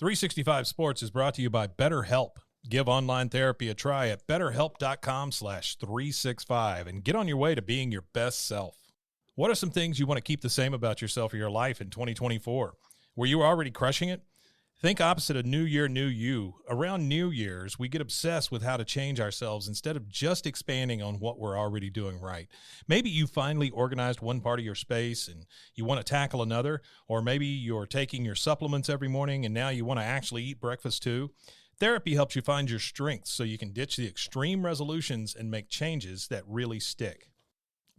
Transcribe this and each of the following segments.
365 Sports is brought to you by BetterHelp. Give online therapy a try at betterhelp.com/365 and get on your way to being your best self. What are some things you want to keep the same about yourself or your life in 2024? Were you already crushing it? Think opposite of New Year, New You. Around New Year's, we get obsessed with how to change ourselves instead of just expanding on what we're already doing right. Maybe you finally organized one part of your space and you want to tackle another, or maybe you're taking your supplements every morning and now you want to actually eat breakfast too. Therapy helps you find your strengths so you can ditch the extreme resolutions and make changes that really stick.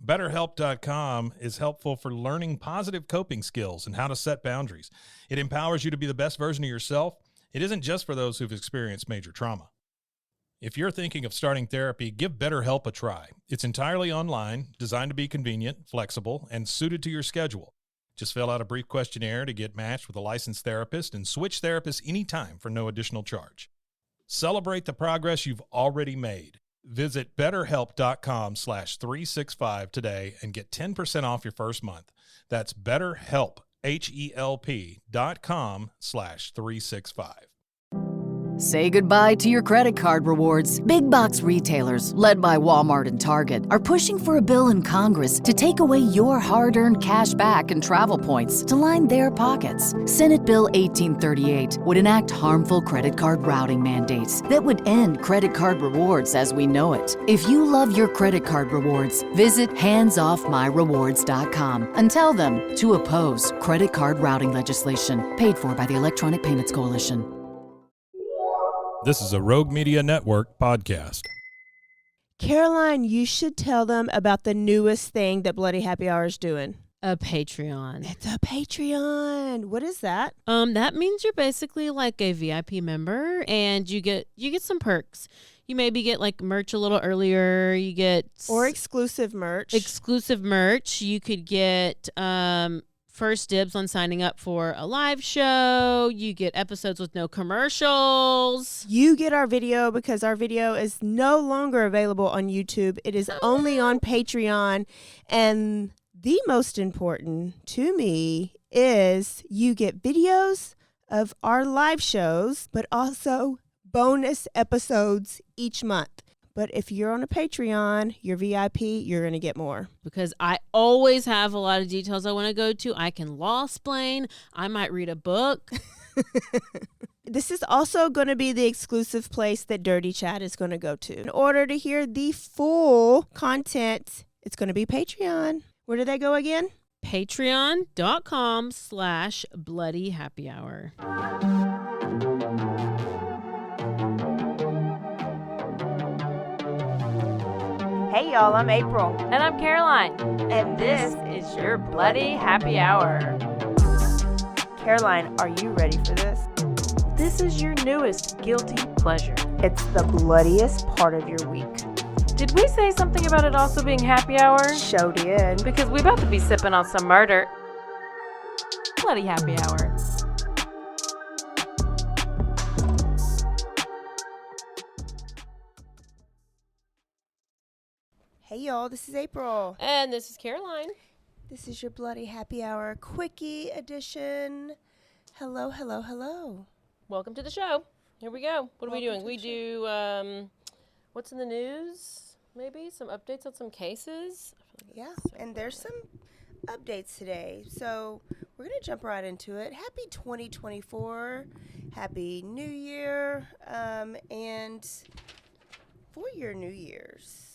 BetterHelp.com is helpful for learning positive coping skills and how to set boundaries. It empowers you to be the best version of yourself. It isn't just for those who've experienced major trauma. If you're thinking of starting therapy, give BetterHelp a try. It's entirely online, designed to be convenient, flexible, and suited to your schedule. Just fill out a brief questionnaire to get matched with a licensed therapist and switch therapists anytime for no additional charge. Celebrate the progress you've already made. Visit betterhelp.com/365 today and get 10% off your first month. That's BetterHelp, HELP.com/365. Say goodbye to your credit card rewards. Big box retailers, led by Walmart and Target, are pushing for a bill in Congress to take away your hard-earned cash back and travel points to line their pockets. Senate Bill 1838 would enact harmful credit card routing mandates that would end credit card rewards as we know it. If you love your credit card rewards, visit handsoffmyrewards.com and tell them to oppose credit card routing legislation paid for by the Electronic Payments Coalition. This is a Rogue Media Network podcast. Caroline, you should tell them about the newest thing that Bloody Happy Hour is doing. A Patreon. It's a Patreon. What is that? That means you're basically like a VIP member, and you get some perks. You maybe get like merch a little earlier. You get exclusive merch. You could get first dibs on signing up for a live show. You get episodes with no commercials. You get our video because our video is no longer available on YouTube. It is only on Patreon. And the most important to me is you get videos of our live shows, but also bonus episodes each month. But if you're on a Patreon, you're VIP, you're going to get more. Because I always have a lot of details I want to go to. I can law-splain. I might read a book. This is also going to be the exclusive place that Dirty Chat is going to go to. In order to hear the full content, it's going to be Patreon. Where do they go again? Patreon.com/BloodyHappyHour. Hey y'all, I'm April. And I'm Caroline. And this is your Bloody Happy Hour. Caroline, are you ready for this? This is your newest guilty pleasure. It's the bloodiest part of your week. Did we say something about it also being happy hour? Show did. Because we about to be sipping on some murder. Bloody Happy Hour. Hey y'all, this is April. And this is Caroline. This is your Bloody Happy Hour Quickie edition. Hello, hello, hello. Welcome to the show. Here we go. What are we doing? We do what's in the news? Maybe some updates on some cases. Yeah, and there's some updates today. So we're going to jump right into it. Happy 2024. Happy New Year. And for your New Year's.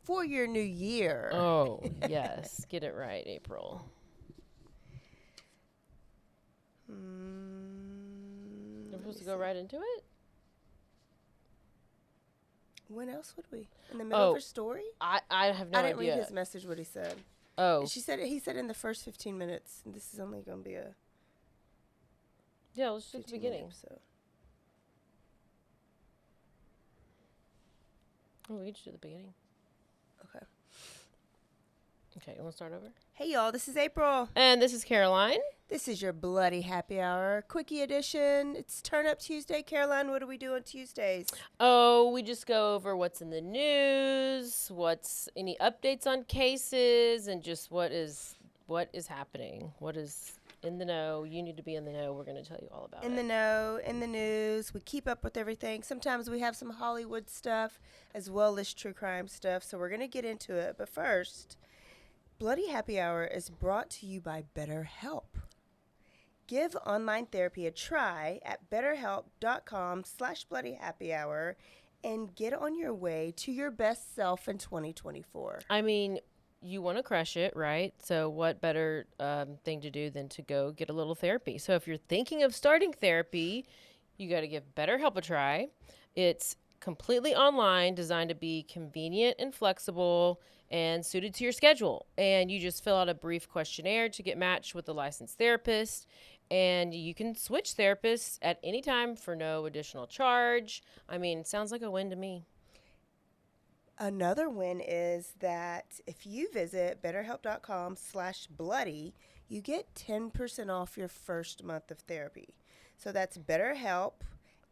For your new year. Oh, yes. Get it right, April. We're supposed to go right into it? When else would we? In the middle of her story? I have no idea. I didn't read his message, what he said. Oh. He said in the first 15 minutes. And this is only going to be a... Yeah, let's do the beginning. Episode. Oh, we can just do the beginning. Okay. Okay, you want to start over? Hey, y'all, this is April. And this is Caroline. This is your Bloody Happy Hour Quickie edition. It's Turn Up Tuesday. Caroline, what do we do on Tuesdays? Oh, we just go over what's in the news, what's any updates on cases, and just what is happening. What is in the know. You need to be in the know. We're going to tell you all about In it. the know, in the news. We keep up with everything. Sometimes we have some Hollywood stuff as well as true crime stuff. So we're going to get into it. But first, Bloody Happy Hour is brought to you by BetterHelp. Give online therapy a try at betterhelp.com/bloodyhappyhour and get on your way to your best self in 2024. I mean, you want to crush it, right? So what better thing to do than to go get a little therapy? So if you're thinking of starting therapy, you got to give BetterHelp a try. It's completely online, designed to be convenient and flexible and suited to your schedule. And you just fill out a brief questionnaire to get matched with a licensed therapist. And you can switch therapists at any time for no additional charge. I mean, sounds like a win to me. Another win is that if you visit betterhelp.com/bloody, you get 10% off your first month of therapy. So that's BetterHelp,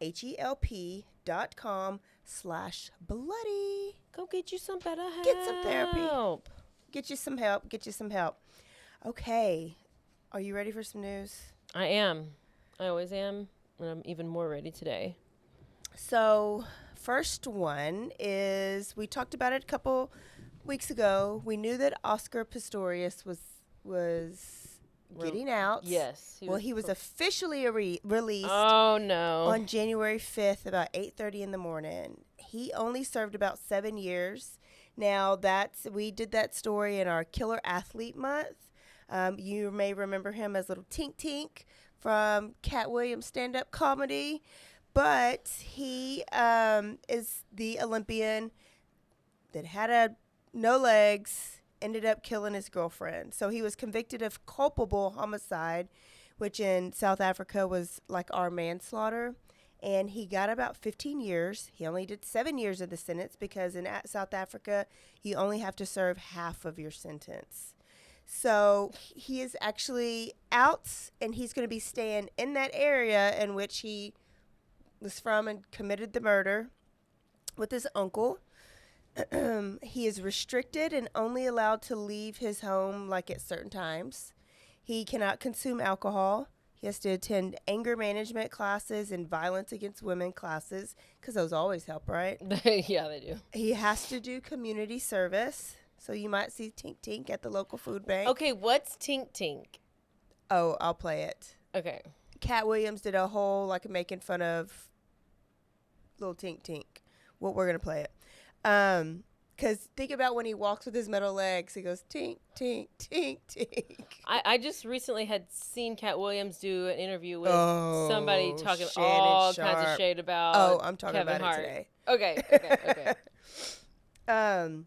HELP.com/bloody. Go get you some better help. Get some therapy. Get you some help. Get you some help. Okay. Are you ready for some news? I am. I always am. And I'm even more ready today. So, first one is, we talked about it a couple weeks ago. We knew that Oscar Pistorious was getting out. Yes. He was officially released Oh, no. on January 5th about 8:30 in the morning. He only served about 7 years. Now, we did that story in our Killer Athlete Month. You may remember him as little Tink from Katt Williams' stand-up comedy. But he is the Olympian that had no legs, ended up killing his girlfriend. So he was convicted of culpable homicide, which in South Africa was like our manslaughter. And he got about 15 years. He only did 7 years of the sentence because in South Africa, you only have to serve half of your sentence. So he is actually out, and he's going to be staying in that area in which he was from and committed the murder with his uncle. He is restricted and only allowed to leave his home like at certain times. He cannot consume alcohol. He has to attend anger management classes and violence against women classes because those always help, right? Yeah, they do. He has to do community service. So you might see Tink at the local food bank. Okay, what's Tink? Oh, I'll play it. Okay. Katt Williams did a whole making fun of little Tink. Well, we're going to play it. Because think about when he walks with his metal legs. He goes, Tink. I just recently had seen Katt Williams do an interview with somebody talking Shannon all Sharp. kinds of shade about I'm talking Kevin about Hart. it Okay. today.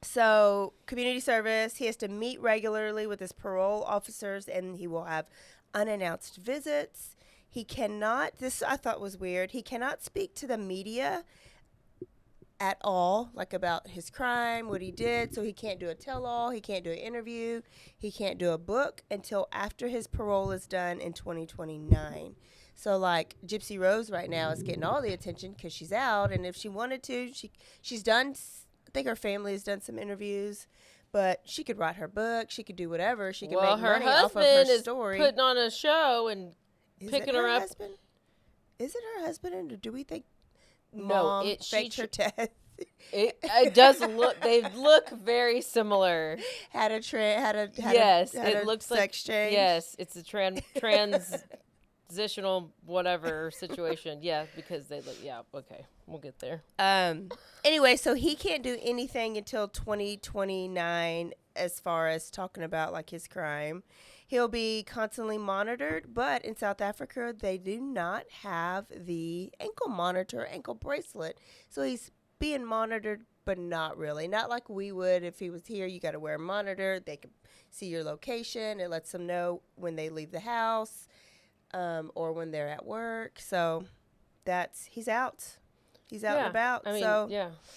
So community service, he has to meet regularly with his parole officers, and he will have unannounced visits. He cannot, this I thought was weird, he cannot speak to the media at all, about his crime, what he did. So he can't do a tell-all, he can't do an interview, he can't do a book until after his parole is done in 2029. So Gypsy Rose right now is getting all the attention because she's out, and if she wanted to, she's done. I think her family has done some interviews, but she could write her book. She could do whatever. She could make money off of her story. Putting on a show and Is picking it her up. Husband? Is it her husband, or do we think No, Mom faked her death? It does look. They look very similar. Had a It looks sex like change. Yes, it's a transitional whatever situation. Yeah, because they look. Yeah, okay, we'll get there. Anyway, so he can't do anything until 2029 as far as talking about his crime. He'll be constantly monitored, but in South Africa, they do not have the ankle bracelet. So he's being monitored, but not really. Not like we would if he was here. You got to wear a monitor. They can see your location. It lets them know when they leave the house or when they're at work. So he's out. He's out and about. I mean, so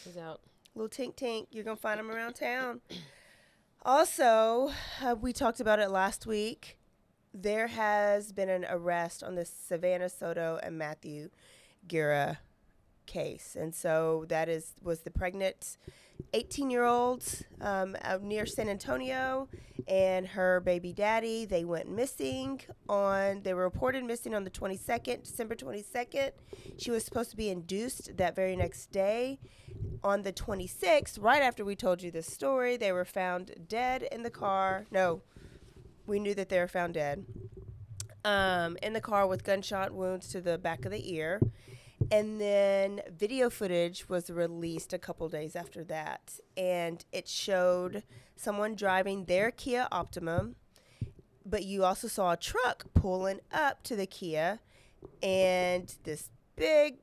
he's out. little Tink, you're going to find him around town. Also, we talked about it last week. There has been an arrest on the Savannah Soto and Matthew Guerra case. And so that was the pregnant 18-year-old out near San Antonio and her baby daddy. They went missing they were reported missing on the 22nd, December 22nd. She was supposed to be induced that very next day. On the 26th, right after we told you this story, they were found dead in the car. No, we knew that they were found dead in the car with gunshot wounds to the back of the ear. And then video footage was released a couple days after that, and it showed someone driving their Kia Optima, but you also saw a truck pulling up to the Kia, and this big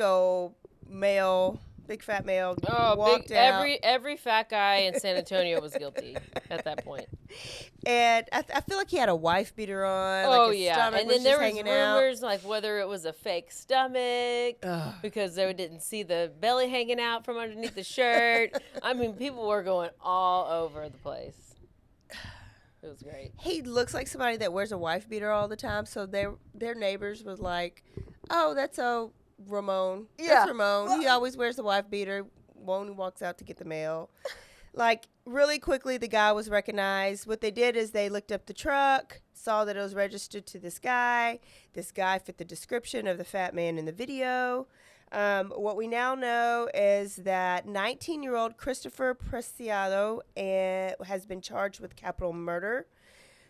old male, big fat male walked out. Every fat guy in San Antonio was guilty at that point. And I feel like he had a wife beater on. His stomach and was then there just was hanging rumors like whether it was a fake stomach because they didn't see the belly hanging out from underneath the shirt. I mean, people were going all over the place. It was great. He looks like somebody that wears a wife beater all the time. So their neighbors was like, "Oh, that's Ramon. Yeah, that's Ramon. He always wears a wife beater when he walks out to get the mail." Like, really quickly, the guy was recognized. What they did is they looked up the truck, saw that it was registered to this guy. This guy fit the description of the fat man in the video. What we now know is that 19-year-old Christopher Preciado has been charged with capital murder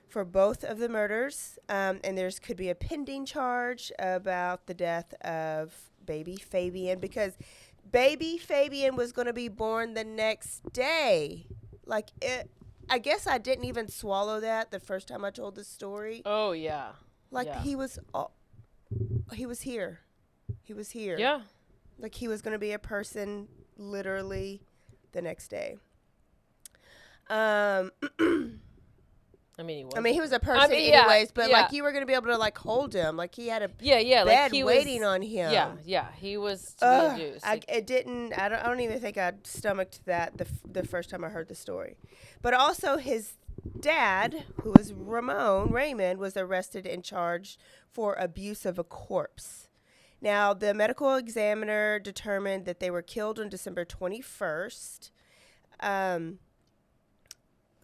for both of the murders. And could be a pending charge about the death of baby Fabian, because baby Fabian was going to be born the next day. I guess I didn't even swallow that the first time I told the story. Oh, yeah. He was here. He was here. Yeah. Like, he was going to be a person literally the next day. He was. I mean, he was a person anyways, but you were going to be able to hold him. Like, he had a bed waiting on him. Yeah, he was to be induced. I don't even think I stomached that the first time I heard the story. But also his dad, who was Raymond, was arrested and charged for abuse of a corpse. Now, the medical examiner determined that they were killed on December 21st.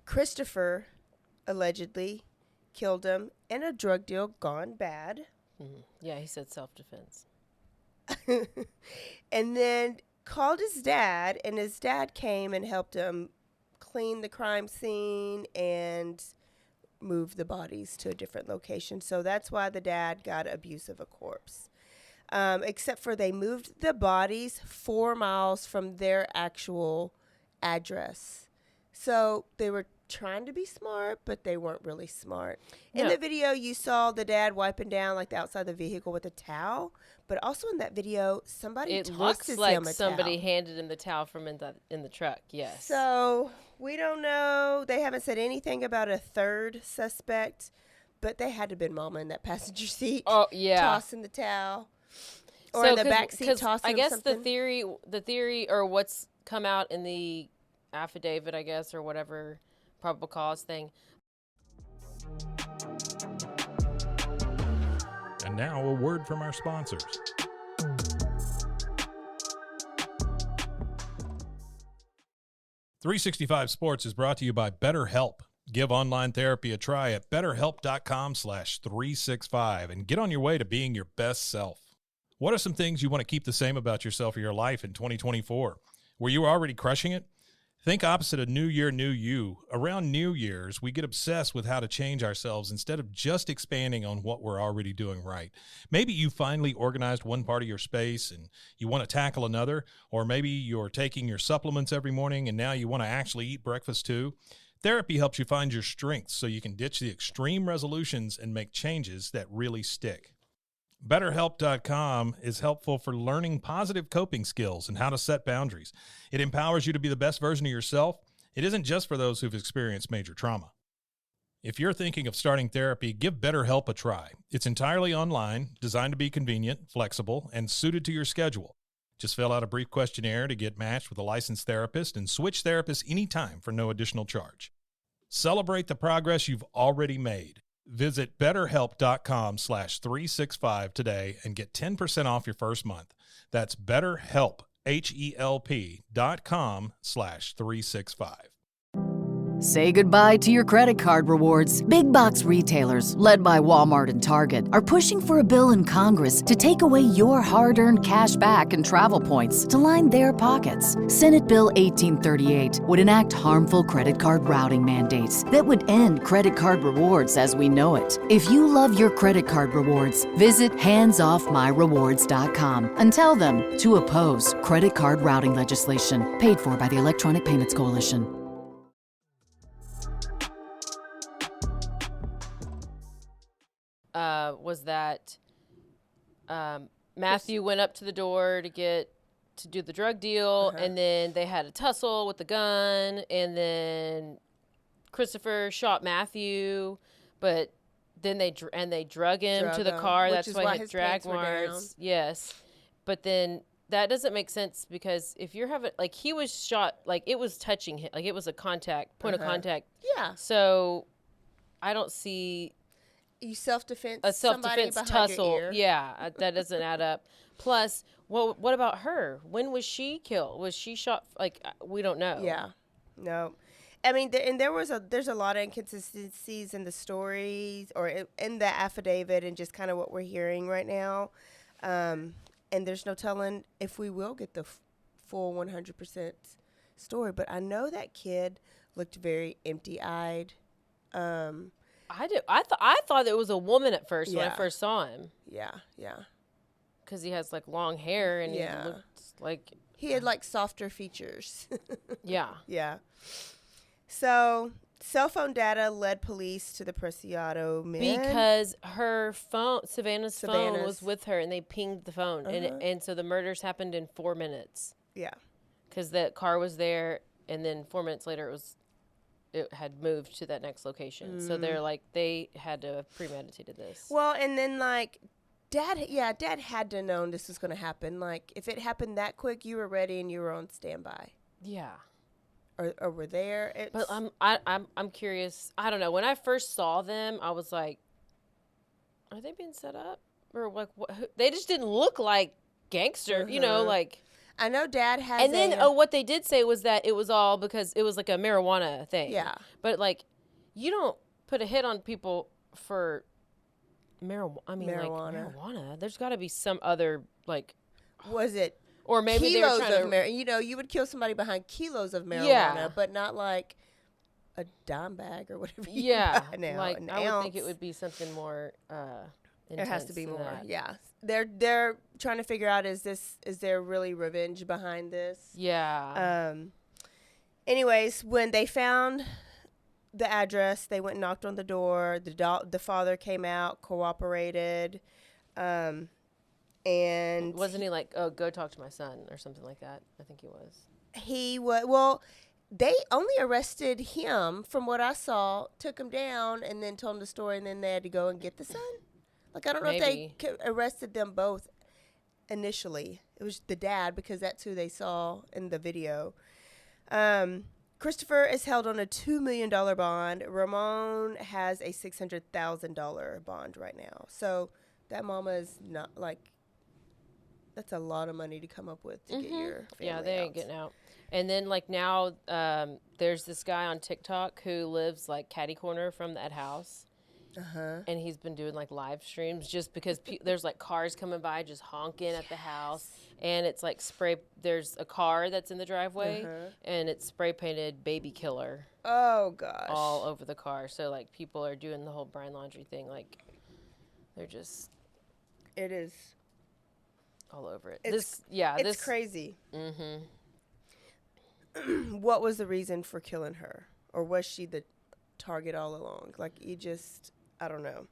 Christopher allegedly killed him in a drug deal gone bad. Mm-hmm. Yeah, he said self-defense. And then called his dad, and his dad came and helped him clean the crime scene and move the bodies to a different location. So that's why the dad got abuse of a corpse. Except for they moved the bodies 4 miles from their actual address. So they were trying to be smart, but they weren't really smart. In the video, you saw the dad wiping down the outside of the vehicle with a towel, but also in that video, somebody tosses him a towel. It looks like somebody handed him the towel from in the truck. Yes. So we don't know. They haven't said anything about a third suspect, but they had to have been mama in that passenger seat. Oh yeah, tossing the towel, or in the back seat tossing. I guess something. the theory, or what's come out in the affidavit, I guess, or whatever probable cause thing. And now a word from our sponsors. .365 Sports is brought to you by BetterHelp. Give online therapy a try at betterhelp.com/365 and get on your way to being your best self. What are some things you want to keep the same about yourself or your life in 2024? Were you already crushing it? Think opposite of New Year, New You. Around New Year's, we get obsessed with how to change ourselves instead of just expanding on what we're already doing right. Maybe you finally organized one part of your space and you want to tackle another, or maybe you're taking your supplements every morning and now you want to actually eat breakfast too. Therapy helps you find your strengths so you can ditch the extreme resolutions and make changes that really stick. BetterHelp.com is helpful for learning positive coping skills and how to set boundaries. It empowers you to be the best version of yourself. It isn't just for those who've experienced major trauma. If you're thinking of starting therapy, give BetterHelp a try. It's entirely online, designed to be convenient, flexible, and suited to your schedule. Just fill out a brief questionnaire to get matched with a licensed therapist and switch therapists anytime for no additional charge. Celebrate the progress you've already made. Visit betterhelp.com/365 today and get 10% off your first month. That's BetterHelp, HELP.com/365. Say goodbye to your credit card rewards. Big box retailers, led by Walmart and Target, are pushing for a bill in Congress to take away your hard-earned cash back and travel points to line their pockets. Senate Bill 1838 would enact harmful credit card routing mandates that would end credit card rewards as we know it. If you love your credit card rewards, visit handsoffmyrewards.com and tell them to oppose credit card routing legislation paid for by the Electronic Payments Coalition. Was that Matthew went up to the door to do the drug deal, and then they had a tussle with the gun, and then Christopher shot Matthew, but then they drug him to the car. That's why he had drag marks. Yes, but then that doesn't make sense because if you're having he was shot it was touching him, it was a point of contact. Yeah. So I don't see. You self-defense. A self-defense tussle. Yeah, that doesn't add up. Plus, what about her? When was she killed? Was she shot? We don't know. Yeah, no. I mean, there's a lot of inconsistencies in the stories or in the affidavit and just kind of what we're hearing right now. And there's no telling if we will get the full 100% story. But I know that kid looked very empty-eyed. I thought it was a woman at first when I first saw him. Yeah. Because he has long hair and he looks he had softer features. Yeah. Yeah. So cell phone data led police to the Preciado men because her phone, Savannah's phone, was with her and they pinged the phone and so the murders happened in 4 minutes. Yeah. Because the car was there and then 4 minutes later it had moved to that next location. So they had to have premeditated this. Well, and then Dad had to know this was going to happen. If it happened that quick, you were ready and you were on standby. Yeah. Or were there. But I'm curious. I don't know. When I first saw them, I was like, are they being set up? Or what? They just didn't look like gangster, I know Dad has. And then what they did say was that it was all because it was a marijuana thing. Yeah. But you don't put a hit on people for marijuana. I mean, marijuana. There's got to be some other Was it? Or maybe they were trying to. You would kill somebody behind kilos of marijuana, but not a dime bag or whatever. Yeah. Now, I would think it would be something more. There has to be more. That. Yeah. They're trying to figure out is there really revenge behind this? Yeah. Anyways, when they found the address, they went and knocked on the door. The father came out, cooperated, and wasn't he go talk to my son or something like that? I think he was. He was. Well, they only arrested him from what I saw, took him down, and then told him the story, and then they had to go and get the son. I don't know if they arrested them both initially. It was the dad because that's who they saw in the video. Christopher is held on a $2 million bond. Ramon has a $600,000 bond right now. So that mama is not that's a lot of money to come up with to get your family out. They ain't getting out. And then now there's this guy on TikTok who lives catty corner from that house. And he's been doing live streams just because there's cars coming by just honking at the house, and it's spray. There's a car that's in the driveway, and it's spray painted "baby killer." Oh gosh! All over the car. So people are doing the whole Brian Laundrie thing. They're just. It is. All over it. It's crazy. Mm-hmm. What was the reason for killing her, or was she the target all along? I don't know.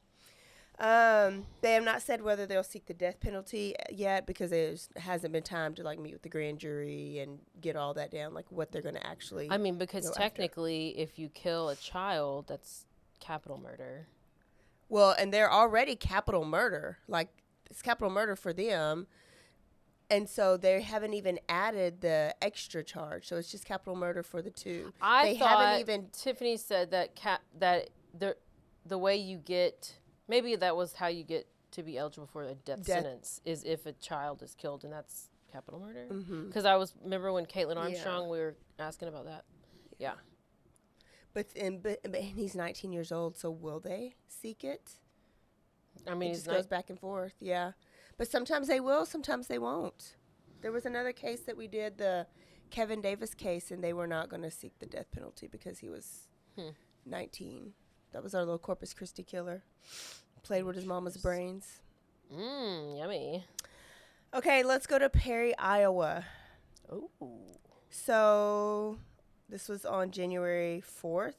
They have not said whether they'll seek the death penalty yet because there hasn't been time to meet with the grand jury and get all that down, what they're going to actually. I mean, because technically, if you kill a child, that's capital murder. Well, and they're already capital murder. It's capital murder for them. And so they haven't even added the extra charge. So it's just capital murder for the two. Tiffany said that the way you get, maybe that was how you get to be eligible for a death sentence, is if a child is killed, and that's capital murder. Because remember when Caitlin Armstrong, we were asking about that. Yeah. But he's 19 years old, so will they seek it? I mean, it just goes back and forth, yeah. But sometimes they will, sometimes they won't. There was another case that we did, the Kevin Davis case, and they were not going to seek the death penalty because he was 19. That was our little Corpus Christi killer. Played with his mama's brains. Yummy. Okay, let's go to Perry, Iowa. Oh. So this was on January 4th.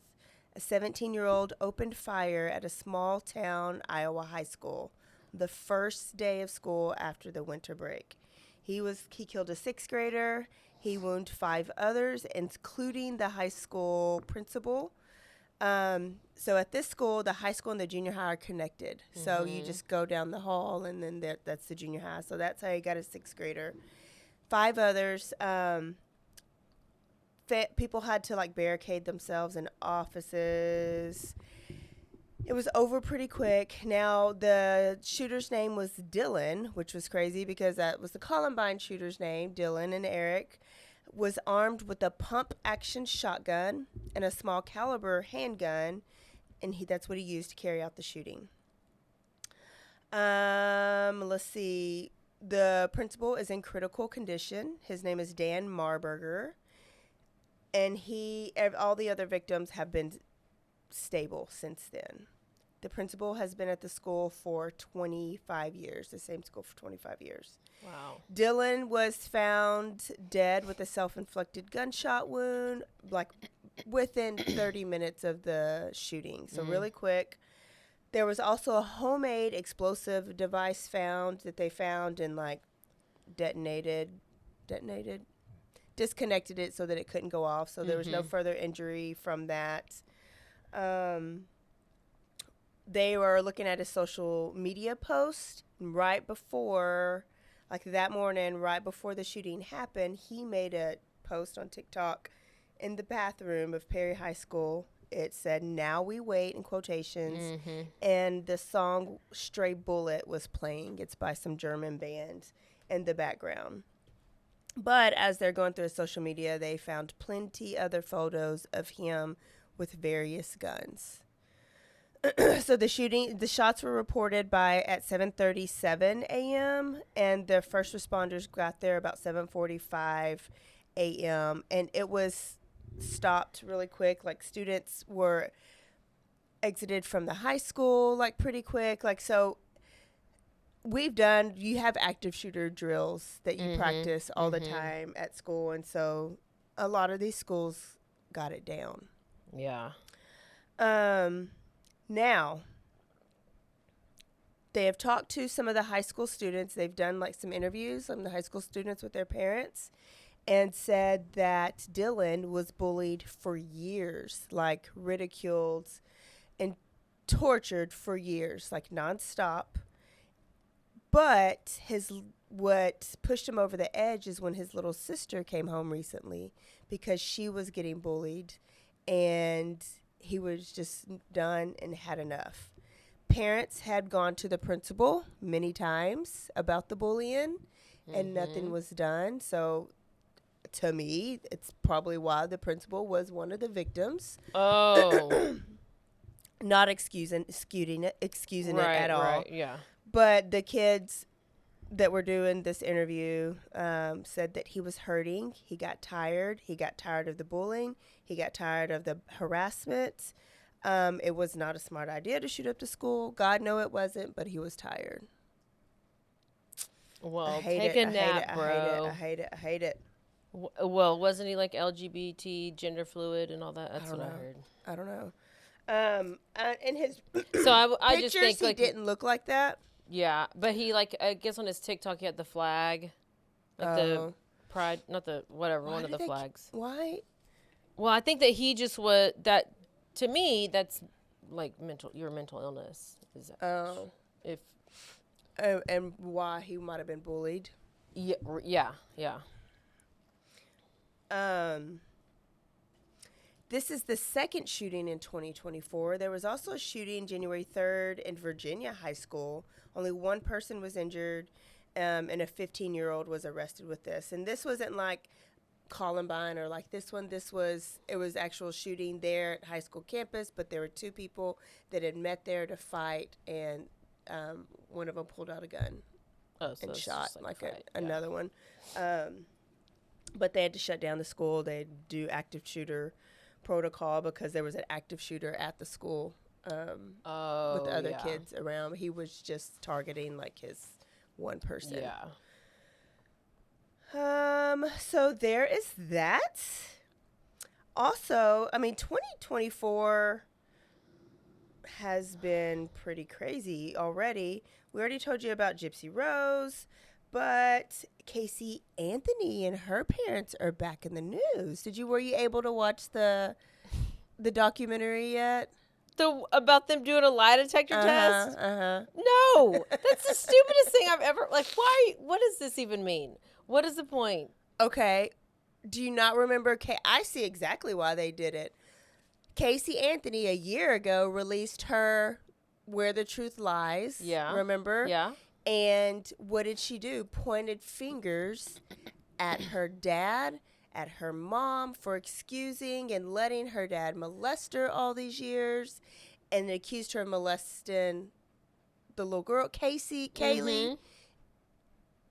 A 17-year-old opened fire at a small town Iowa high school the first day of school after the winter break. He killed a 6th grader. He wounded 5 others, including the high school principal. So at this school, the high school and the junior high are connected. So you just go down the hall, and then that's the junior high. So that's how he got a 6th grader. 5 others. People had to like barricade themselves in offices. It was over pretty quick. Now, the shooter's name was Dylan, which was crazy because that was the Columbine shooter's name. Dylan and Eric was armed with a pump-action shotgun and a small caliber handgun, and that's what he used to carry out the shooting. Let's see. The principal is in critical condition. His name is Dan Marburger, and all the other victims have been stable since then. The principal has been at the school for 25 years, the same school for 25 years. Wow. Dylan was found dead with a self-inflicted gunshot wound, like within 30 minutes of the shooting. So really quick. There was also a homemade explosive device found that they found and like detonated, disconnected it so that it couldn't go off. So there was no further injury from that. They were looking at a social media post right before, like that morning, right before the shooting happened. He made a post on TikTok in the bathroom of Perry High School. It said, "Now we wait," in quotations. And the song Stray Bullet was playing. It's by some German band in the background. But as they're going through his social media, they found plenty other photos of him with various guns. So the shots were reported at 7:37 a.m. and the first responders got there about 7:45 a.m. and it was stopped really quick. Like students were exited from the high school like pretty quick. Like so, you have active shooter drills that you practice all the time at school, and so a lot of these schools got it down. Yeah. Now, they have talked to some of the high school students. They've done like some interviews on the high school students with their parents and said that Dylan was bullied for years, like ridiculed and tortured for years, like nonstop. But what pushed him over the edge is when his little sister came home recently because she was getting bullied and he was just done and had enough. Parents had gone to the principal many times about the bullying, and nothing was done. So, to me, it's probably why the principal was one of the victims. Oh. Not excusing it at all. Right, yeah. But the kids that were doing this interview said that he was hurting. He got tired. He got tired of the bullying. He got tired of the harassment. It was not a smart idea to shoot up the school. God, no, it wasn't, but he was tired. Well, take a nap, bro. I hate it. Well, wasn't he like LGBT, gender fluid, and all that? That's what I heard. I don't know. In his so I pictures, just think he like didn't look like that. Yeah, but he I guess on his TikTok he had the flag, like the pride, not the whatever, one of the flags. Why? Well, I think that he just was that. To me, that's like your mental illness. Is that if and why he might have been bullied? Yeah. This is the second shooting in 2024. There was also a shooting January 3rd in Virginia High School. Only one person was injured, and a 15-year-old was arrested with this. And this wasn't like Columbine or like this one. It was actual shooting there at high school campus, but there were two people that had met there to fight, and one of them pulled out a gun and shot another one. But they had to shut down the school. They had to do active shooter protocol because there was an active shooter at the school with other kids around. He was just targeting like his one person. Yeah. So there is that. Also, I mean, 2024 has been pretty crazy already. We already told you about Gypsy Rose, but Casey Anthony and her parents are back in the news. Were you able to watch the documentary yet? About them doing a lie detector test? No, that's the stupidest thing I've ever, like, why, what does this even mean? What is the point? Okay. Do you not remember? I see exactly why they did it. Casey Anthony, a year ago, released her Where the Truth Lies. Yeah. Remember? Yeah. And what did she do? Pointed fingers at her dad, at her mom for excusing and letting her dad molest her all these years, and accused her of molesting the little girl, Kaylee. Mm-hmm.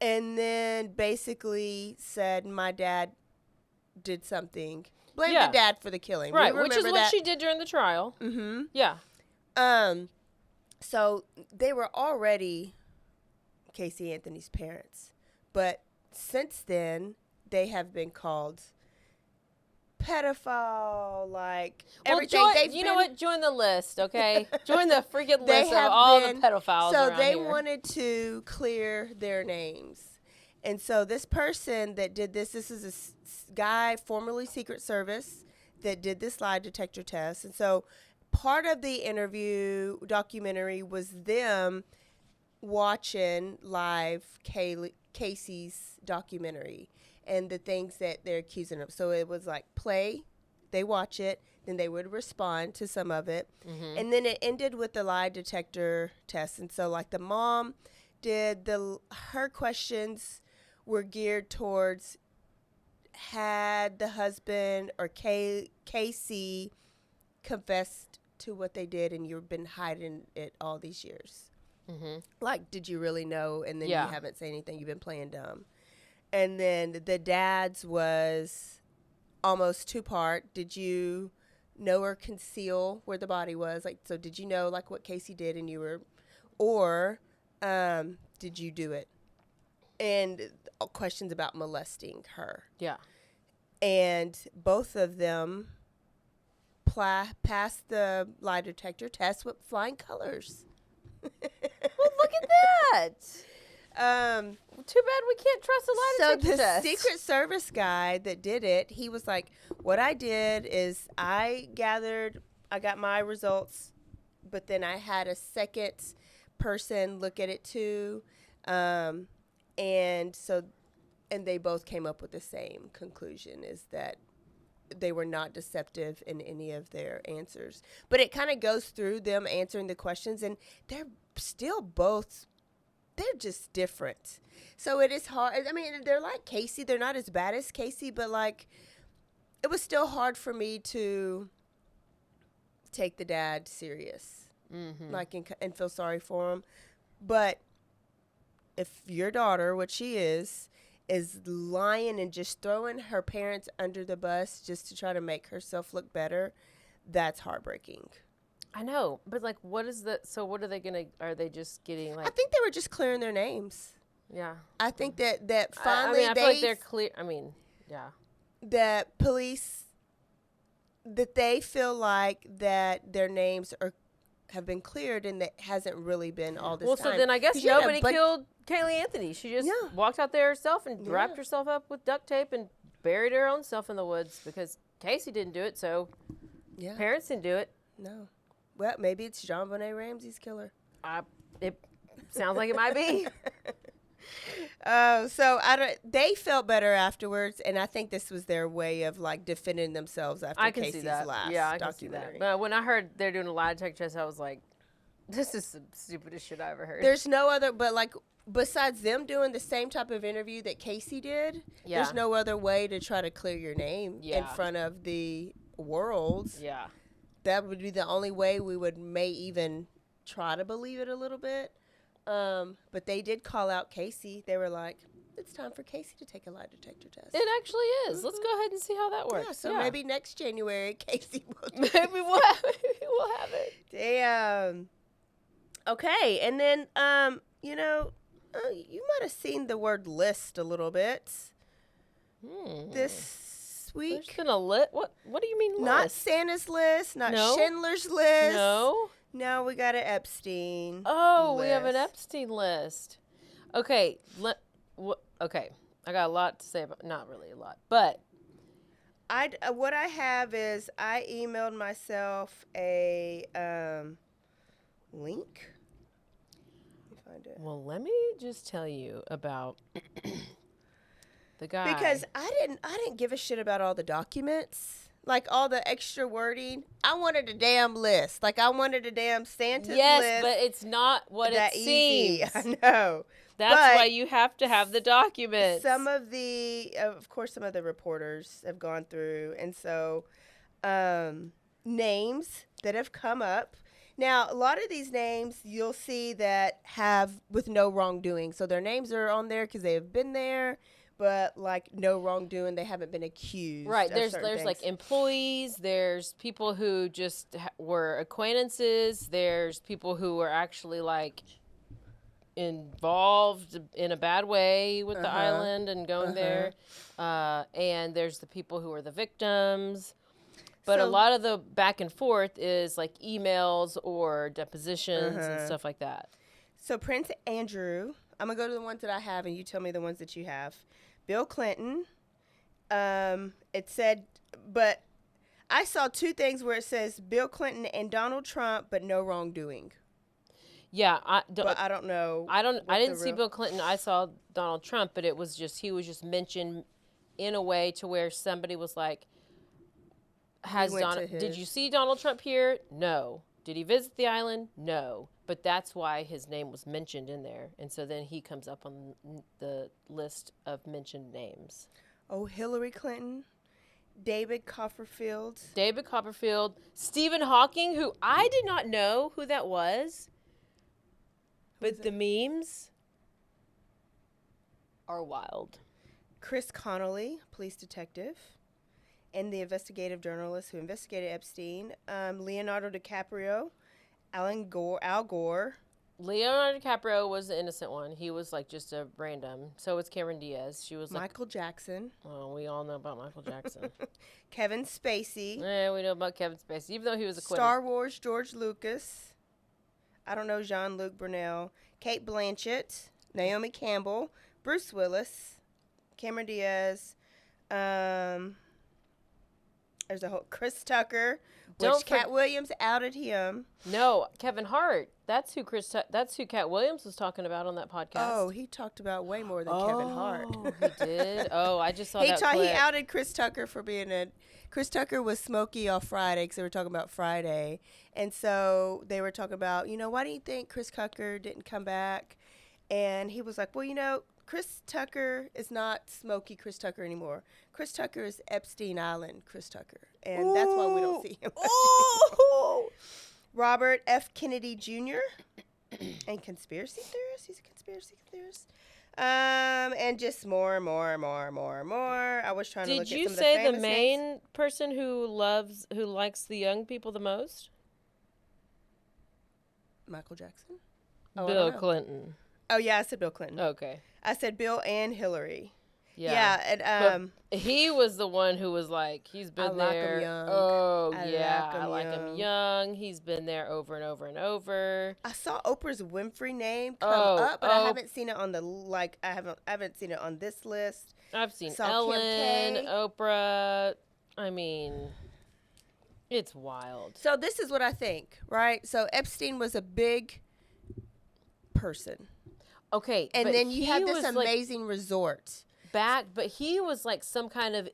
And then basically said, my dad did something. Blame the dad for the killing. Right, which is what she did during the trial. Mm-hmm. Yeah. So they were already Casey Anthony's parents. But since then, they have been called pedophile, like everything. You know what? Join the list, okay? Join the freaking list of all the pedophiles around they here. wanted to clear their names. And so this person that did this is a guy, formerly Secret Service, that did this lie detector test. And so part of the documentary was them watching live Casey's documentary and the things that they're accusing of. So it was like they watch it, then they would respond to some of it. Mm-hmm. And then it ended with the lie detector test. And so like the mom did her questions were geared towards, had the husband or Casey confessed to what they did and you've been hiding it all these years? Mm-hmm. Like, did you really know? And then you haven't said anything. You've been playing dumb. And then the dad's was almost two-part. Did you know or conceal where the body was? Like, so did you know, like, what Casey did and you were, or did you do it? And questions about molesting her. Yeah. And both of them passed the lie detector test with flying colors. Well, look at that. Too bad we can't trust a lie detector test. So the Secret Service guy that did it, he was like, what I did is I got my results, but then I had a second person look at it too. And they both came up with the same conclusion, is that they were not deceptive in any of their answers. But it kind of goes through them answering the questions, and they're still both, they're just different. So it is hard. I mean, they're like Casey. They're not as bad as Casey, but like, it was still hard for me to take the dad serious, like, and feel sorry for him. But if your daughter, what she is lying and just throwing her parents under the bus just to try to make herself look better, that's heartbreaking. I know, but like, what is so what are they are they just getting like? I think they were just clearing their names. Yeah. I think that finally I feel like they're clear. I mean, yeah. That police, that they feel like that their names have been cleared and that hasn't really been all this time. Well, so then I guess nobody killed Kaylee Anthony. She just walked out there herself and wrapped herself up with duct tape and buried her own self in the woods because Casey didn't do it, so parents didn't do it. No. Well, maybe it's JonBenet Ramsey's killer. It sounds like it might be. So they felt better afterwards, and I think this was their way of like defending themselves after I can Casey's see that. last Yeah, I can see documentary. that. But when I heard they're doing a lie detector test, I was like, this is the stupidest shit I ever heard. There's no other, but like besides them doing the same type of interview that Casey did, there's no other way to try to clear your name in front of the world. Yeah. That would be the only way we may even try to believe it a little bit. But they did call out Casey. They were like, it's time for Casey to take a lie detector test. It actually is. Let's go ahead and see how that works. Yeah, so maybe next January, Casey will do maybe we'll have it. Damn. Okay, and then, you might have seen the word list a little bit this week. There's been a list. What do you mean list? Not Santa's list, not Schindler's List. No, we got an Epstein list. We have an Epstein list. Okay, okay. I got a lot to say about, not really a lot, but what I have is I emailed myself a link. Let me find it. Well, let me just tell you about the guy. Because I didn't give a shit about all the documents. Like all the extra wording. I wanted a damn list. Like I wanted a damn Santa's list. Yes, but it's not what it seems. I know. That's why you have to have the documents. Some of the reporters have gone through, and so names that have come up. Now, a lot of these names you'll see that have with no wrongdoing. So their names are on there because they have been there, but like no wrongdoing, they haven't been accused. Right. Of There's things. like employees. There's people who just were acquaintances. There's people who were actually like involved in a bad way with the island and going there. And there's the people who are the victims. But a lot of the back and forth is like emails or depositions and stuff like that. So Prince Andrew, I'm going to go to the ones that I have and you tell me the ones that you have. Bill Clinton, it said, but I saw two things where it says Bill Clinton and Donald Trump, but no wrongdoing. Yeah. But I don't know. I didn't see Bill Clinton. I saw Donald Trump, but it was just, he was just mentioned in a way to where somebody was like, did you see Donald Trump here? No. Did he visit the island? No. But that's why his name was mentioned in there. And so then he comes up on the list of mentioned names. Oh, Hillary Clinton, David Copperfield, Stephen Hawking, who I did not know who that was. But the memes are wild. Chris Connolly, police detective, and the investigative journalist who investigated Epstein, Leonardo DiCaprio, Al Gore. Leonardo DiCaprio was the innocent one. He was like just a random. So was Cameron Diaz. She was Michael Jackson. Oh, we all know about Michael Jackson. Kevin Spacey. Yeah, we know about Kevin Spacey, even though he was acquitted. Star Wars George Lucas. I don't know, Jean-Luc Brunel. Kate Blanchett. Naomi Campbell. Bruce Willis. Cameron Diaz. There's a whole Chris Tucker, which Katt Williams outed him. No, Kevin Hart. That's who Katt Williams was talking about on that podcast. Oh, he talked about way more than Kevin Hart. Oh, he did. Oh, I just saw that clip. He outed Chris Tucker for being Chris Tucker was Smokey off Friday because they were talking about Friday, and so they were talking about, why do you think Chris Tucker didn't come back? And he was like, well, Chris Tucker is not Smokey Chris Tucker anymore. Chris Tucker is Epstein Island Chris Tucker. And that's why we don't see him. Robert F. Kennedy Jr. and conspiracy theorist. He's a conspiracy theorist. And just more. I was trying to look at some of the famous Did you say the main names. person who likes the young people the most? Michael Jackson? Bill Clinton. Oh, yeah, I said Bill Clinton. Okay. I said Bill and Hillary. Yeah. And he was the one who was like, he's been there. I like him young. Oh, I like him young. He's been there over and over and over. I saw Oprah's Winfrey name come up, but I haven't seen it on the I haven't seen it on this list. I've seen Ellen, Oprah. I mean, it's wild. So this is what I think, right? So Epstein was a big person. Okay. And but then you he have this was, like, amazing resort. but he was like some kind of,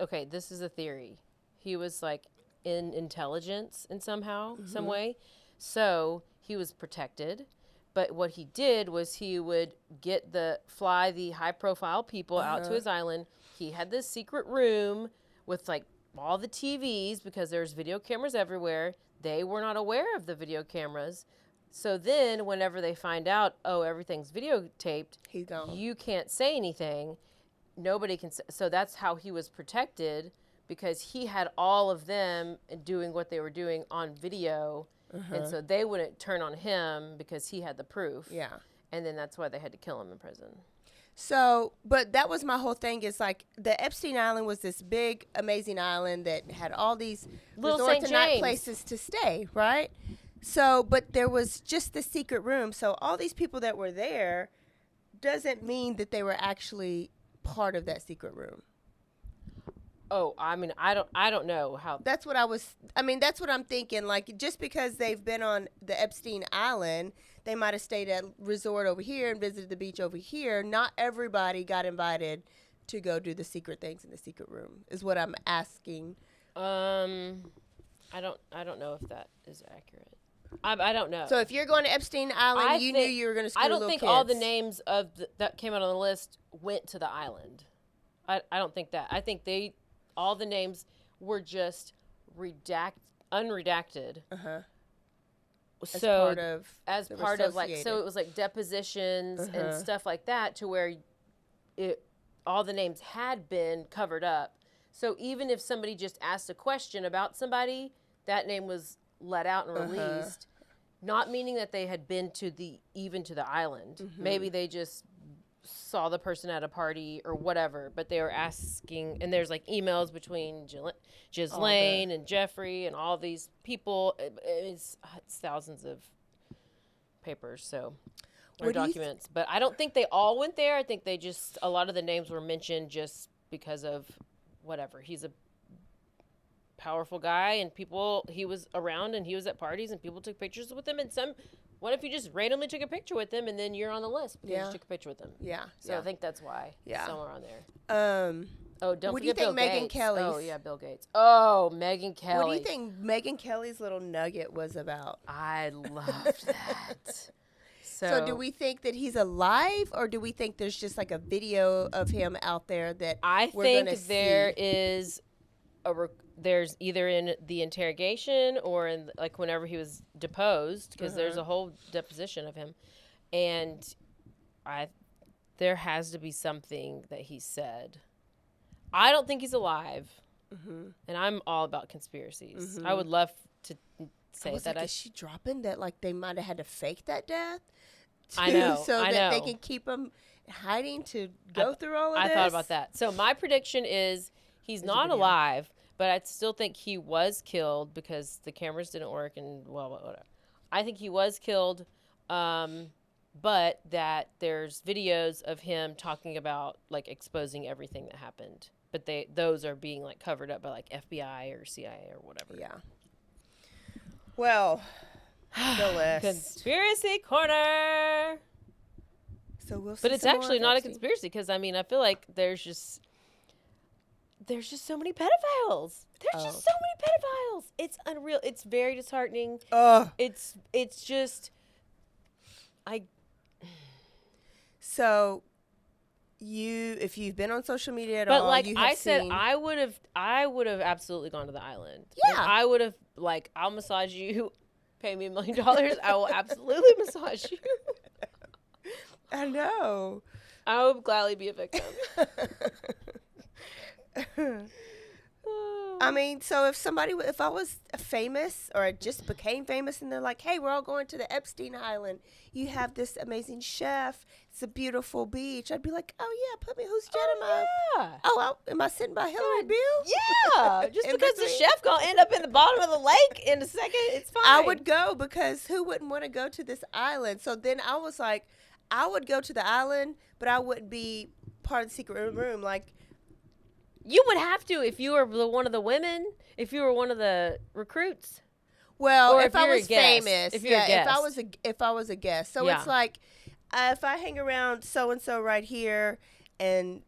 okay, this is a theory. He was like in intelligence in somehow, some way. So he was protected. But what he did was he would fly the high profile people out to his island. He had this secret room with like all the TVs because there's video cameras everywhere. They were not aware of the video cameras. So then whenever they find out, oh, everything's videotaped, He's gone. you can't say anything. Nobody can say. So that's how he was protected, because he had all of them doing what they were doing on video. And so they wouldn't turn on him because he had the proof. Yeah. And then that's why they had to kill him in prison. So, but that was my whole thing. Is like the Epstein Island was this big, amazing island that had all these Little resorts St. and night James. places to stay, right? So, but there was just the secret room. So all these people that were there doesn't mean that they were actually part of that secret room. Oh, I mean, I don't know how. That's what that's what I'm thinking. Like, just because they've been on the Epstein Island, they might have stayed at a resort over here and visited the beach over here. Not everybody got invited to go do the secret things in the secret room, is what I'm asking. I don't know if that is accurate. I don't know. So if you're going to Epstein Island, you knew you were going to screw I don't little think kids. all the names that came out on the list went to the island. I don't think that. I think all the names were just unredacted. So as part of like, so it was like depositions and stuff like that, to where all the names had been covered up. So even if somebody just asked a question about somebody, that name was let out and released, not meaning that they had been to the island. Maybe they just saw the person at a party or whatever, but they were asking, and there's like emails between Ghislaine and Jeffrey and all these people. It's thousands of papers, or documents. But I don't think they all went there. I think a lot of the names were mentioned just because of whatever. He's a powerful guy, and he was around, and he was at parties, and people took pictures with him, and what if you just randomly took a picture with them and then you're on the list because you just took a picture with them? Yeah. So I think that's why. Yeah. Somewhere on there. Don't what do you forget think Bill Megyn Gates. Kelly's? Oh, yeah, Bill Gates. Oh, Megyn Kelly. What do you think Megyn Kelly's little nugget was about? I loved that. So do we think that he's alive, or do we think there's just like a video of him out there that we're going to see? there is there's either in the interrogation or in like whenever he was deposed, because there's a whole deposition of him, and there has to be something that he said. I don't think he's alive, and I'm all about conspiracies. I would love to say that. Is she dropping that? Like they might have had to fake that death. I know, so that they can keep him hiding to go through all of this. I thought about that. So my prediction is he's not alive. But I still think he was killed because the cameras didn't work and, well, whatever. I think he was killed, but that there's videos of him talking about, like, exposing everything that happened. But those are being, like, covered up by, like, FBI or CIA or whatever. Yeah. Well, the list. Conspiracy Corner! So we'll see. But it's actually not a conspiracy because, I mean, I feel like there's just so many pedophiles. There's just so many pedophiles. It's unreal. It's very disheartening. It's just So if you've been on social media at all, but like you have seen... I would have absolutely gone to the island. Yeah. And I would have, like, I'll massage you, pay me $1 million. I will absolutely massage you. I know. I would gladly be a victim. I mean, so if I was famous or I just became famous and they're like, hey, we're all going to the Epstein Island. You have this amazing chef. It's a beautiful beach. I'd be like, oh, yeah, put me. Whose jet am I? Yeah. Oh, am I sitting by Hillary Bill? Yeah. Just because the chef going to end up in the bottom of the lake in a second, it's fine. I would go because who wouldn't want to go to this island? So then I was like, I would go to the island, but I wouldn't be part of the secret room. Like, you would have to if you were one of the women, if you were one of the recruits. Well, or if I was famous, if I was a guest. So it's like, if I hang around so and so right here, and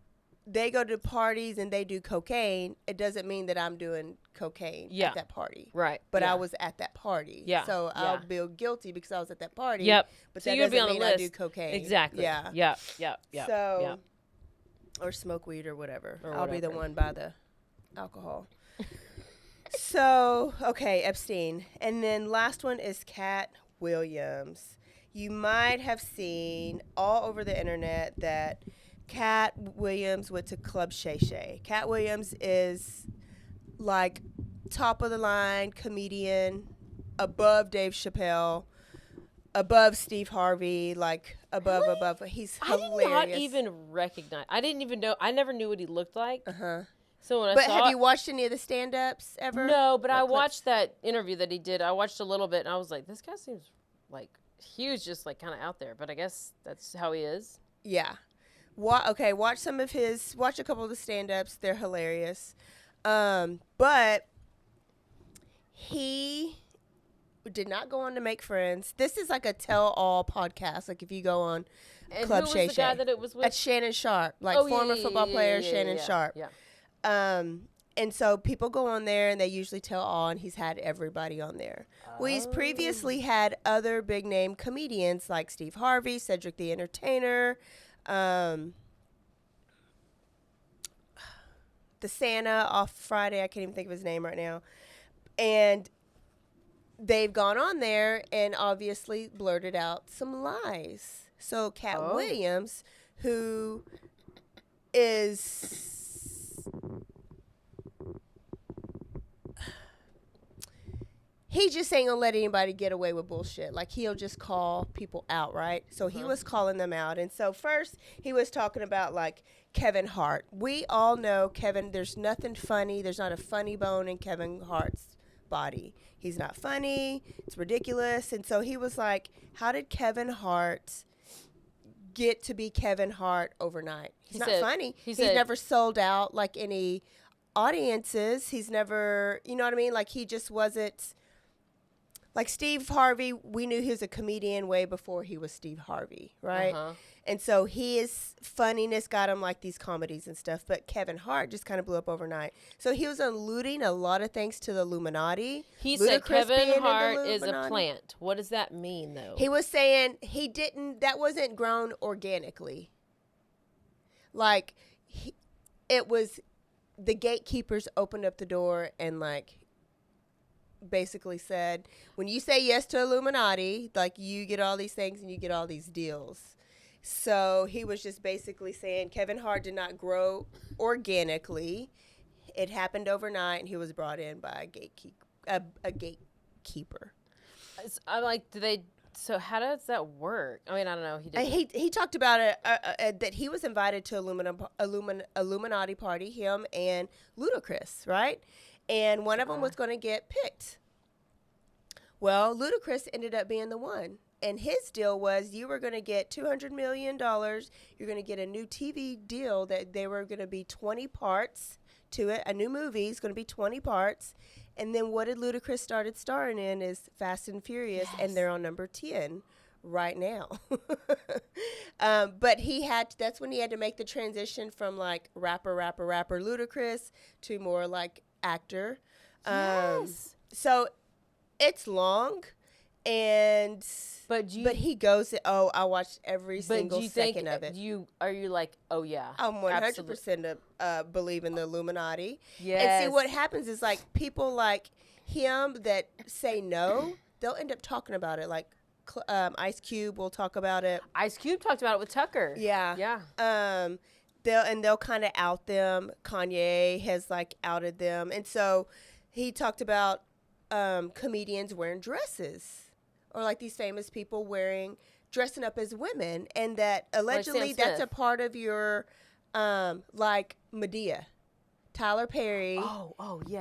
they go to parties and they do cocaine, it doesn't mean that I'm doing cocaine at that party. Right. But I was at that party. Yeah. So I'll feel guilty because I was at that party. Yep. But so that you'd be doesn't on the mean list. I do cocaine. Exactly. Yeah. Yep. So, or smoke weed or whatever. Or I'll be the whatever. one by the alcohol. So, okay, Epstein. And then last one is Katt Williams. You might have seen all over the internet that Katt Williams went to Club Shay Shay. Katt Williams is like top of the line comedian, above Dave Chappelle, above Steve Harvey, like above. He's hilarious. I did not even recognize. I didn't even know. I never knew what he looked like. Uh-huh. So when I But saw have you watched any of the stand-ups ever? No, but I clips? watched that interview that he did. I watched a little bit, and I was like, this guy seems like he was just like kind of out there. But I guess that's how he is. Yeah. Okay, watch a couple of the stand-ups. They're hilarious. But he did not go on to make friends. This is like a tell-all podcast. Like if you go on And Club who was Shay the Shay. guy that it was with? That's Shannon Sharp, like Oh, former football player Shannon Sharp. Yeah. And so people go on there and they usually tell all, and he's had everybody on there. Well, he's previously had other big name comedians like Steve Harvey, Cedric the Entertainer, the Santa off Friday. I can't even think of his name right now. And they've gone on there and obviously blurted out some lies. So Katt Williams, who is... he just ain't gonna let anybody get away with bullshit. Like, he'll just call people out, right? So he was calling them out. And so first he was talking about, like, Kevin Hart. We all know Kevin, there's nothing funny. There's not a funny bone in Kevin Hart's body. He's not funny. It's ridiculous. And so he was like, how did Kevin Hart get to be Kevin Hart overnight? He's not funny. He's never sold out, like, any audiences. He's never, you know what I mean? Like, he just wasn't... Like Steve Harvey, we knew he was a comedian way before he was Steve Harvey, right? And so his funniness got him like these comedies and stuff. But Kevin Hart just kind of blew up overnight. So he was alluding a lot of things to the Illuminati. He said Kevin Hart is a plant. What does that mean, though? He was saying that wasn't grown organically. Like, it was the gatekeepers opened up the door and, like, basically said, when you say yes to Illuminati, like, you get all these things and you get all these deals. So he was just basically saying Kevin Hart did not grow organically. It happened overnight, and he was brought in by a gatekeeper. I'm like, so how does that work? I mean, I don't know. He talked about it, that he was invited to Illuminati party, him and Ludacris, right? And one of them was going to get picked. Well, Ludacris ended up being the one. And his deal was you were going to get $200 million. You're going to get a new TV deal that they were going to be 20 parts to it. A new movie is going to be 20 parts. And then what did Ludacris started starring in is Fast and Furious, and they're on number 10 right now. But that's when he had to make the transition from, like, rapper Ludacris to more like actor. So it's long, but he goes, I watched every single second of it. Are you like, oh yeah, I'm 100% believe in the Illuminati. Yes. And see, what happens is, like, people like him that say no, they'll end up talking about it. Like Ice Cube will talk about it. Ice Cube talked about it with Tucker. Yeah. They'll kind of out them. Kanye has, like, outed them. And so he talked about comedians wearing dresses, or like these famous people dressing up as women, and that allegedly that's a part of your like Medea. Tyler Perry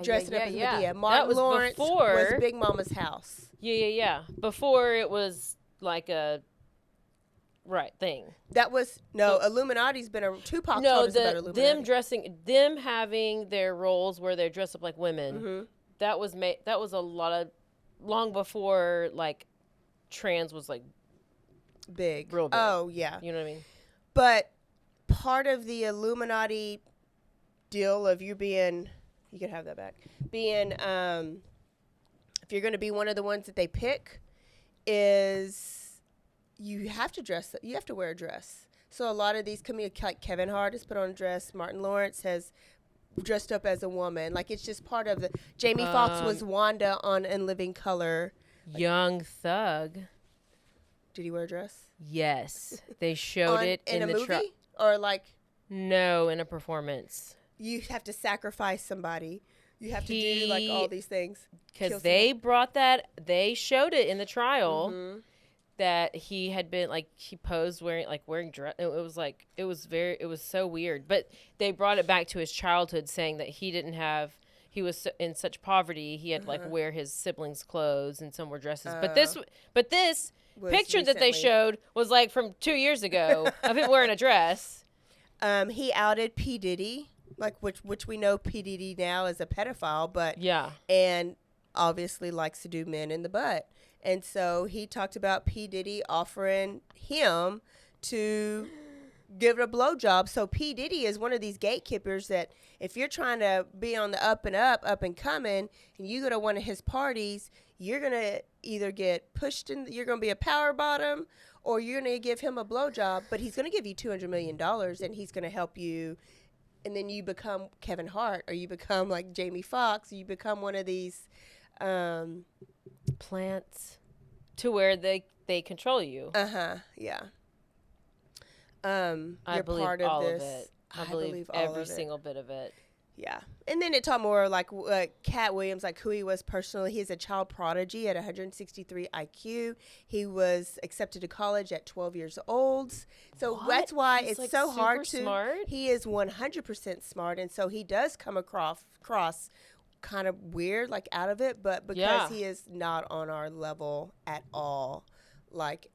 dressing up as Medea. Martin Lawrence was Big Mama's house. Yeah. Before it was like a thing. That was Illuminati's been Tupac told us about Illuminati. Them having their roles where they're dressed up like women. Mm-hmm. That was a lot of long before, like, trans was, like, big. Real big. Oh, yeah. You know what I mean? But part of the Illuminati deal of you can have that back, being, if you're going to be one of the ones that they pick, is you have to wear a dress. So a lot of these comedians, like Kevin Hart has put on a dress, Martin Lawrence has dressed up as a woman. Like, it's just part of the, Jamie Foxx was Wanda on In Living Color. Young Thug. Did he wear a dress? Yes. They showed it in a the movie? Or like, no, in a performance. you have to sacrifice somebody. You have to do like all these things. Because they showed it in the trial. Mm-hmm. That he had been like, he posed wearing dress. It was so weird. But they brought it back to his childhood, saying that he was in such poverty, he had to like wear his siblings' clothes, and some were dresses. But this picture that they showed was like from 2 years ago of him wearing a dress. He outed P. Diddy, like which we know P. Diddy now is a pedophile, but and obviously likes to do men in the butt. And so he talked about P. Diddy offering him to give it a blowjob. So P. Diddy is one of these gatekeepers that if you're trying to be on the up and coming, and you go to one of his parties, you're going to either get pushed in, you're going to be a power bottom, or you're going to give him a blowjob, but he's going to give you $200 million, and he's going to help you. And then you become Kevin Hart, or you become like Jamie Foxx, or you become one of these plants to where they control you. Yeah. I you're believe part all of this. of it. I believe believe all every of it. single bit of it. Yeah. And then it taught more like Katt Williams, like who he was personally. He's a child prodigy at 163 IQ. He was accepted to college at 12 years old. So that's why He's it's like so hard to. super smart? He is 100% smart, and so he does come across kind of weird, like out of it, but because he is not on our level at all, like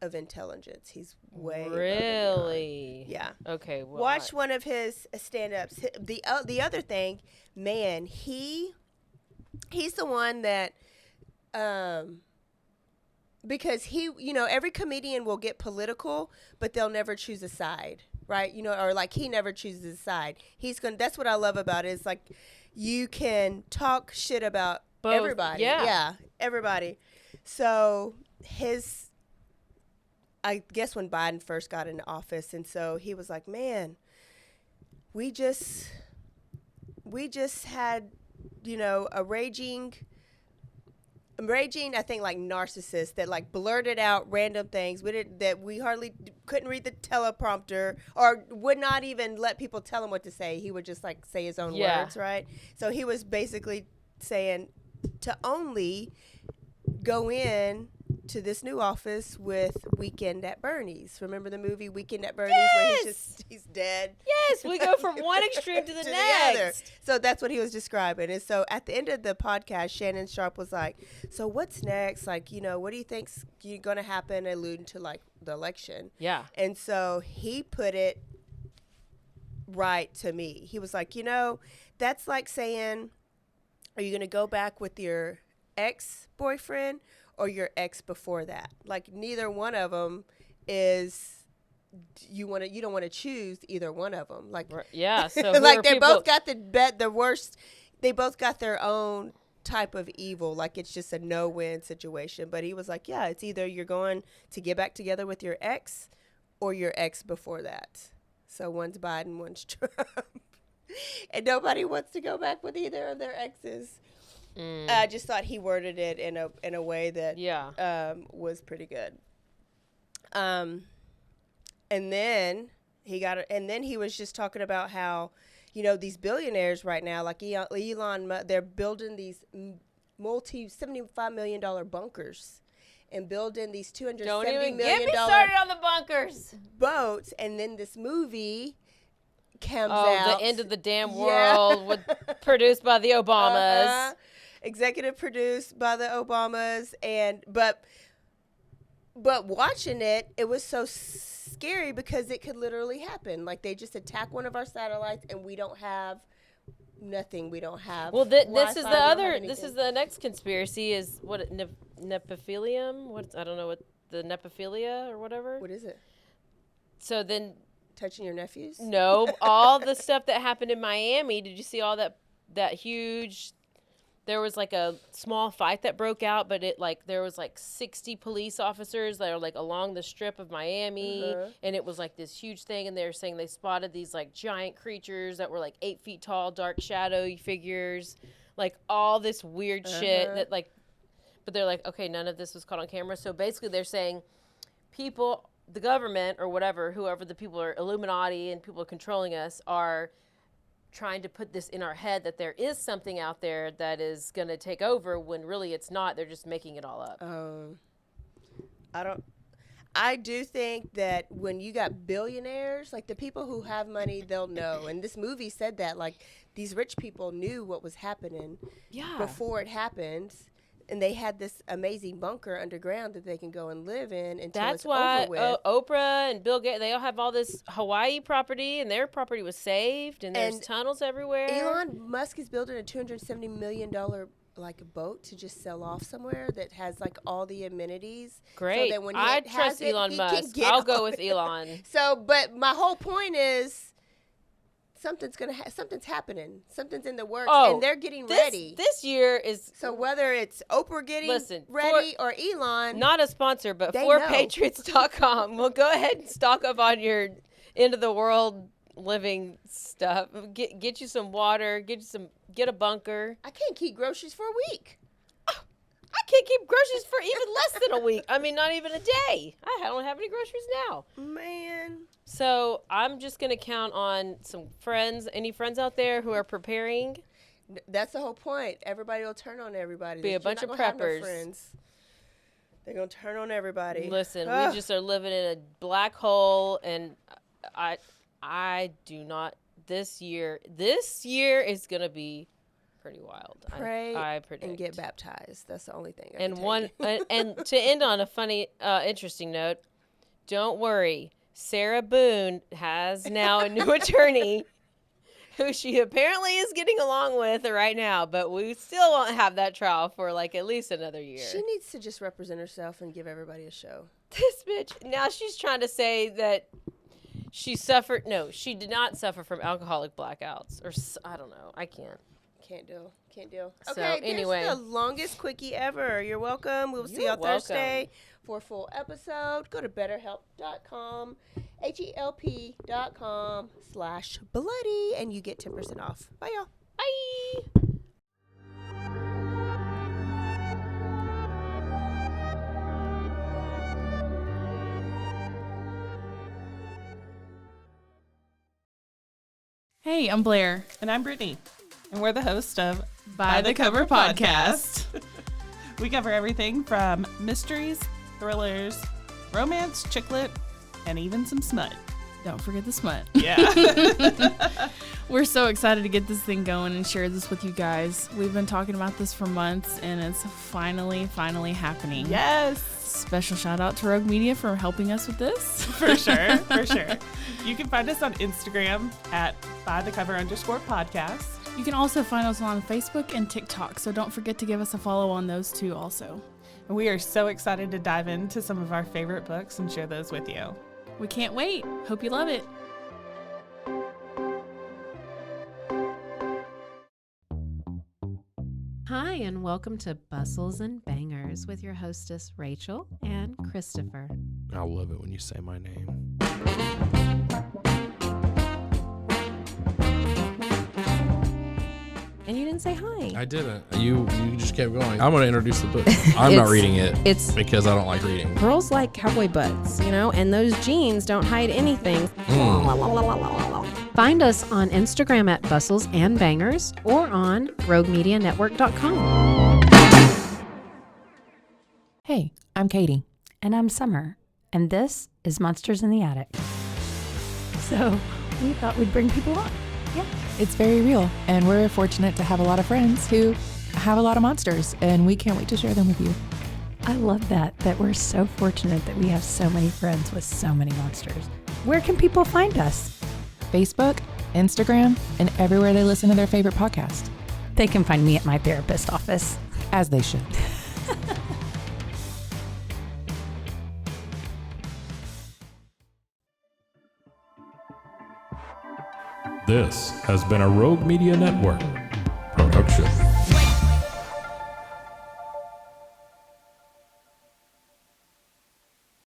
of intelligence, he's way really yeah. Okay, well, Watch one of his stand-ups. The other thing, man, he's the one that because every comedian will get political, but they'll never choose a side, right? Or like he never chooses a side. That's what I love about it, is like you can talk shit about both. Everybody. Yeah, everybody. So I guess when Biden first got into office, and so he was like, man, we just had, a raging, I think, like narcissist that like blurted out random things that we hardly couldn't read the teleprompter, or would not even let people tell him what to say. He would just like say his own words, right? So he was basically saying to only go in to this new office with Weekend at Bernie's. Remember the movie Weekend at Bernie's, where he's dead? Yes, we go from one extreme to the next. Other. So that's what he was describing. And so at the end of the podcast, Shannon Sharp was like, so what's next? Like, what do you think's going to happen, alluding to like the election? Yeah. And so he put it right to me. He was like, that's like saying, are you going to go back with your ex-boyfriend or your ex before that? Like, neither one of them is you don't want to choose either one of them. Like, yeah, so like they both got the worst. They both got their own type of evil. Like, it's just a no-win situation. But he was like, yeah, it's either you're going to get back together with your ex or your ex before that. So one's Biden, one's Trump. And nobody wants to go back with either of their exes. I just thought he worded it in a way that was pretty good. And then he was just talking about how, these billionaires right now, like Elon, they're building these $75 million bunkers and building these $270 Don't even million get me started on the bunkers boats. And then this movie comes out. Oh, the end of the damn world, produced by the Obamas. Executive produced by the Obamas, but watching it was so scary because it could literally happen. Like, they just attack one of our satellites and we don't have nothing. We don't have. Well, this is Wi-Fi, the other. This is the next conspiracy. Is what Nepophilium? I don't know what the nepophilia or whatever. What is it? So then, touching your nephews? No, all the stuff that happened in Miami. Did you see all that huge? There was like a small fight that broke out, but there was like 60 police officers that are like along the strip of Miami, and it was like this huge thing. And they were saying they spotted these like giant creatures that were like 8 feet tall, dark shadowy figures, like all this weird shit that like. But they're like, okay, none of this was caught on camera. So basically, they're saying people, the government or whatever, whoever the people are, Illuminati and people controlling us are trying to put this in our head that there is something out there that is going to take over when really it's not. They're just making it all up. I do think that when you got billionaires, like the people who have money, they'll know. And this movie said that, like, these rich people knew what was happening before it happened. And they had this amazing bunker underground that they can go and live in until it's over with. That's why Oprah and Bill Gates, they all have all this Hawaii property, and their property was saved, and there's tunnels everywhere. Elon Musk is building a $270 million like a boat to just sell off somewhere that has like all the amenities. Great. So that when I trust Elon Musk. I'll go with Elon. So, but my whole point is something's happening. Something's in the works, and they're getting ready. This year is... So whether it's Oprah getting ready or Elon... Not a sponsor, but forpatriots.com. Well, go ahead and stock up on your end-of-the-world living stuff. Get you some water. Get a bunker. I can't keep groceries for a week. I can't keep groceries for even less than a week. I mean, not even a day. I don't have any groceries now. Man. So I'm just going to count on some friends. Any friends out there who are preparing? That's the whole point. Everybody will turn on everybody. Be a bunch of preppers. Friends. They're going to turn on everybody. Listen, we just are living in a black hole, and I do not. This year is going to be pretty wild. Pray I predict. And get baptized. That's the only thing. And to end on a funny, interesting note, don't worry. Sarah Boone has now a new attorney who she apparently is getting along with right now, but we still won't have that trial for like at least another year. She needs to just represent herself and give everybody a show. This bitch, now she's trying to say that she did not suffer from alcoholic blackouts, or I don't know. I can't. Can't deal. So, okay, anyway. There's the longest quickie ever. You're welcome. We'll see you on Thursday for a full episode. Go to betterhelp.com, HELP.com/bloody, and you get 10% off. Bye, y'all. Bye. Hey, I'm Blair. And I'm Brittany. And we're the host of By the Cover Podcast. We cover everything from mysteries, thrillers, romance, chick lit, and even some smut. Don't forget the smut. Yeah. We're so excited to get this thing going and share this with you guys. We've been talking about this for months, and it's finally happening. Yes. Special shout out to Rogue Media for helping us with this. For sure. You can find us on Instagram at bythecover_podcast. You can also find us on Facebook and TikTok, so don't forget to give us a follow on those two also. And we are so excited to dive into some of our favorite books and share those with you. We can't wait. Hope you love it. Hi, and welcome to Bustles and Bangers with your hostess, Rachel and Christopher. I love it when you say my name. And you didn't say hi. I didn't. You just kept going. I'm going to introduce the book. I'm not reading it. It's because I don't like reading. Girls like cowboy butts, and those jeans don't hide anything. Find us on Instagram at Bustles and Bangers or on RogueMediaNetwork.com. Hey, I'm Katie. And I'm Summer. And this is Monsters in the Attic. So we thought we'd bring people on. Yeah. It's very real, and we're fortunate to have a lot of friends who have a lot of monsters, and we can't wait to share them with you. I love that we're so fortunate that we have so many friends with so many monsters. Where can people find us? Facebook, Instagram, and everywhere they listen to their favorite podcast. They can find me at my therapist's office. As they should. This has been a Rogue Media Network